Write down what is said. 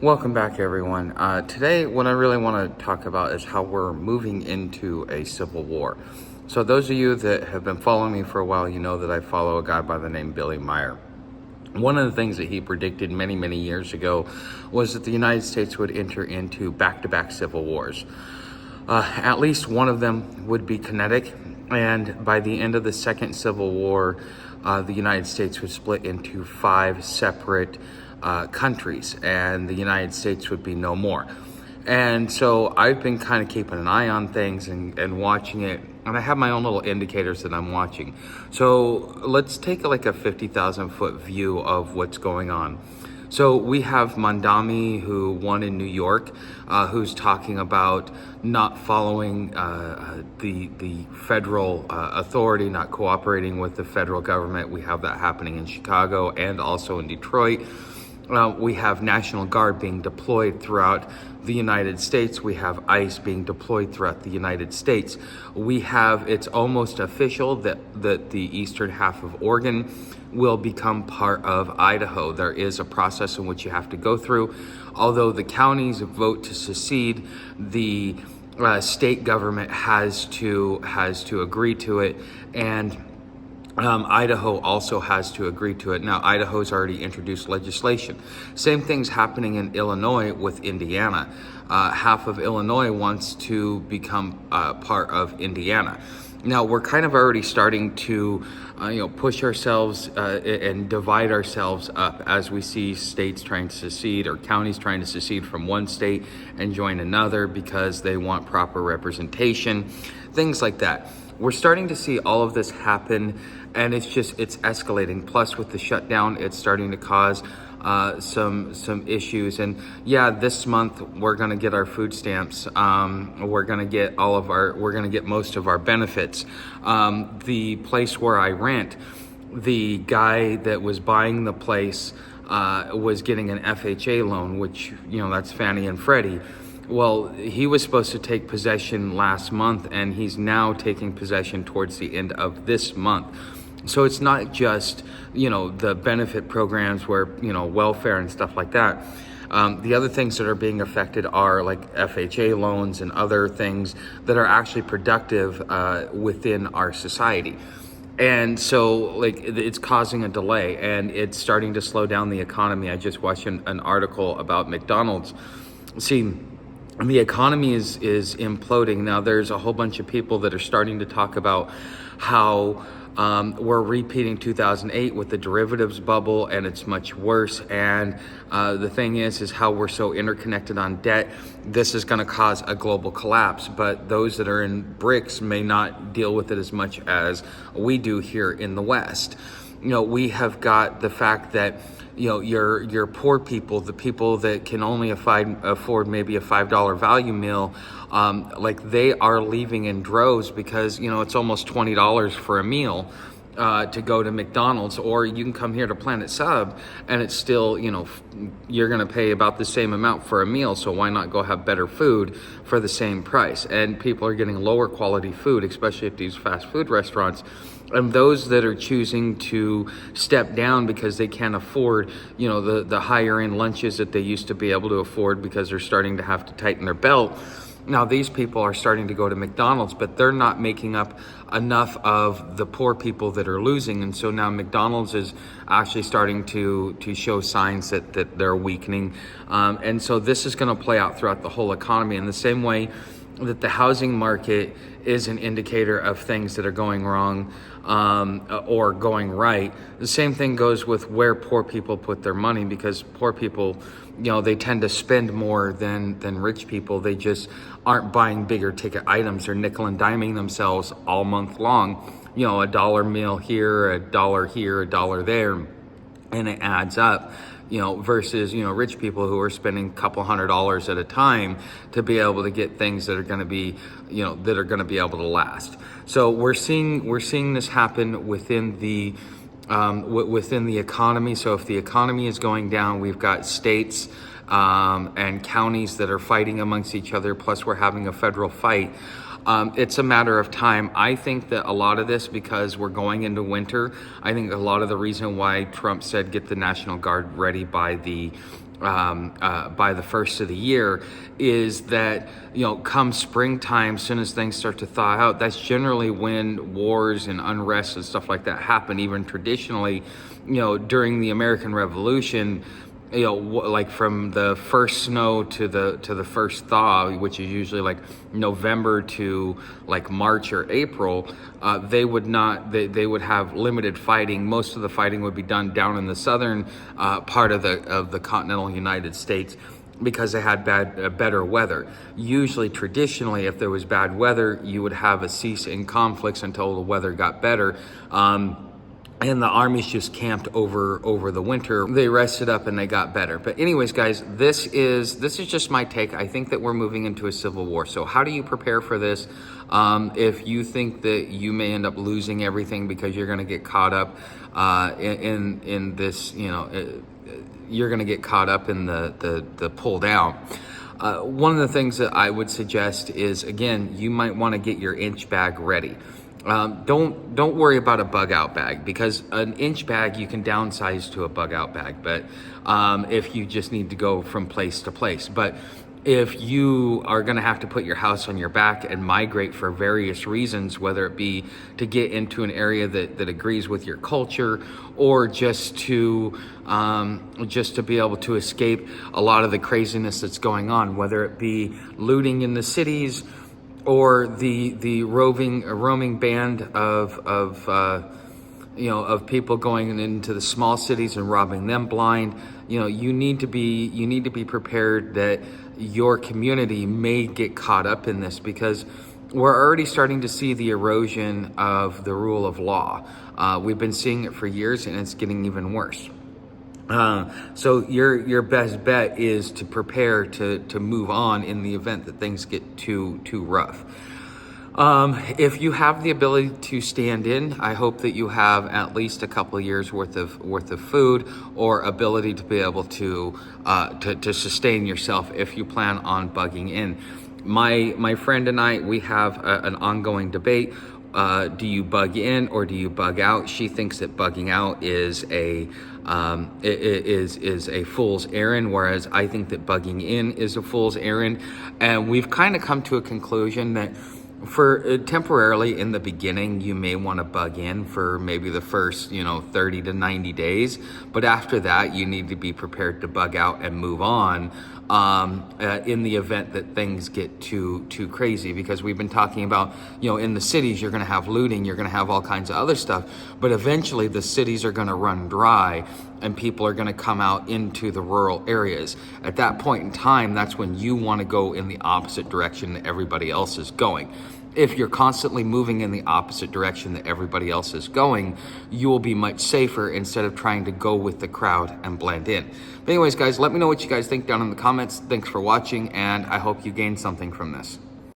Welcome back, everyone. Today, what I really want to talk about is how we're moving into a civil war. So those of you that have been following me for a while, you know that I follow a guy by the name Billy Meyer. One of the things that he predicted many, many years ago was that the United States would enter into back-to-back civil wars. At least one of them would be kinetic, and by the end of the Second Civil War, the United States would split into 5 separate countries, and the United States would be no more. And so I've been kind of keeping an eye on things and watching it, and I have my own little indicators that I'm watching. So let's take like a 50,000 foot view of what's going on. So we have Mandami, who won in New York, who's talking about not following the federal authority, not cooperating with the federal government. We have that happening in Chicago and also in Detroit. We have National Guard being deployed throughout the United States. We have ICE being deployed throughout the United States. It's almost official that the eastern half of Oregon will become part of Idaho. There is a process in which you have to go through. Although the counties vote to secede, the state government has to agree to it, and Idaho also has to agree to it. Now, Idaho's already introduced legislation. Same thing's happening in Illinois with Indiana. Half of Illinois wants to become part of Indiana. Now, we're kind of already starting to push ourselves and divide ourselves up as we see states trying to secede or counties trying to secede from one state and join another because they want proper representation, things like that. We're starting to see all of this happen, and it's escalating. Plus, with the shutdown, it's starting to cause some issues. And yeah, this month we're going to get our food stamps. We're going to get most of our benefits. The place where I rent, the guy that was buying the place was getting an FHA loan, which that's Fannie and Freddie. Well, he was supposed to take possession last month, and he's now taking possession towards the end of this month. So it's not just, the benefit programs where, welfare and stuff like that. The other things that are being affected are like FHA loans and other things that are actually productive within our society. And so it's causing a delay, and it's starting to slow down the economy. I just watched an article about McDonald's. See, the economy is imploding. Now, there's a whole bunch of people that are starting to talk about how we're repeating 2008 with the derivatives bubble, and it's much worse. And the thing is how we're so interconnected on debt. This is going to cause a global collapse, but those that are in BRICS may not deal with it as much as we do here in the West. We have got the fact that your poor people, the people that can only afford maybe a $5 value meal, they are leaving in droves because it's almost $20 for a meal to go to McDonald's, or you can come here to Planet Sub and it's still you're going to pay about the same amount for a meal, so why not go have better food for the same price? And people are getting lower quality food, especially at these fast food restaurants. And those that are choosing to step down because they can't afford, the higher end lunches that they used to be able to afford because they're starting to have to tighten their belt. Now, these people are starting to go to McDonald's, but they're not making up enough of the poor people that are losing. And so now McDonald's is actually starting to show signs that they're weakening. And so this is going to play out throughout the whole economy in the same way that the housing market is an indicator of things that are going wrong or going right. The same thing goes with where poor people put their money, because poor people, they tend to spend more than rich people. They just aren't buying bigger ticket items. They're nickel and diming themselves all month long. A dollar meal here, a dollar there, and it adds up. Versus, rich people who are spending a couple $100s at a time to be able to get things that are going to be, able to last. So we're seeing this happen within the economy. So if the economy is going down, we've got states and counties that are fighting amongst each other. Plus, we're having a federal fight. It's a matter of time. I think that a lot of this, because we're going into winter, I think a lot of the reason why Trump said get the National Guard ready by the by the first of the year, is that, come springtime, as soon as things start to thaw out, that's generally when wars and unrest and stuff like that happen. Even traditionally, during the American Revolution, like from the first snow to the first thaw, which is usually like November to like March or April, they would have limited fighting. Most of the fighting would be done down in the southern part of the continental United States, because they had better weather. Usually, traditionally, if there was bad weather, you would have a cease in conflicts until the weather got better. And the armies just camped over the winter. They rested up and they got better. But anyways, guys, this is just my take. I think that we're moving into a civil war. So how do you prepare for this? If you think that you may end up losing everything because you're going to get caught up in this, you're going to get caught up in the pull down. One of the things that I would suggest is, again, you might want to get your inch bag ready. Don't worry about a bug out bag, because an inch bag you can downsize to a bug out bag, but if you just need to go from place to place. But if you are going to have to put your house on your back and migrate for various reasons, whether it be to get into an area that agrees with your culture, or just to be able to escape a lot of the craziness that's going on, whether it be looting in the cities, or the roaming band of people going into the small cities and robbing them blind, you need to be prepared that your community may get caught up in this, because we're already starting to see the erosion of the rule of law. We've been seeing it for years, and it's getting even worse. So your best bet is to prepare to move on in the event that things get too rough. If you have the ability to stand in, I hope that you have at least a couple of years worth of food, or ability to be able to sustain yourself if you plan on bugging in. My friend and I, we have an ongoing debate. Do you bug in or do you bug out? She thinks that bugging out is a fool's errand, whereas I think that bugging in is a fool's errand. And we've kind of come to a conclusion that for temporarily in the beginning, you may want to bug in for maybe the first 30 to 90 days, but after that you need to be prepared to bug out and move on in the event that things get too crazy. Because we've been talking about, in the cities you're going to have looting, you're going to have all kinds of other stuff, but eventually the cities are going to run dry and people are going to come out into the rural areas. At that point in time, that's when you want to go in the opposite direction that everybody else is going. If you're constantly moving in the opposite direction that everybody else is going, you will be much safer instead of trying to go with the crowd and blend in. But anyways, guys, let me know what you guys think down in the comments. Thanks for watching, and I hope you gained something from this.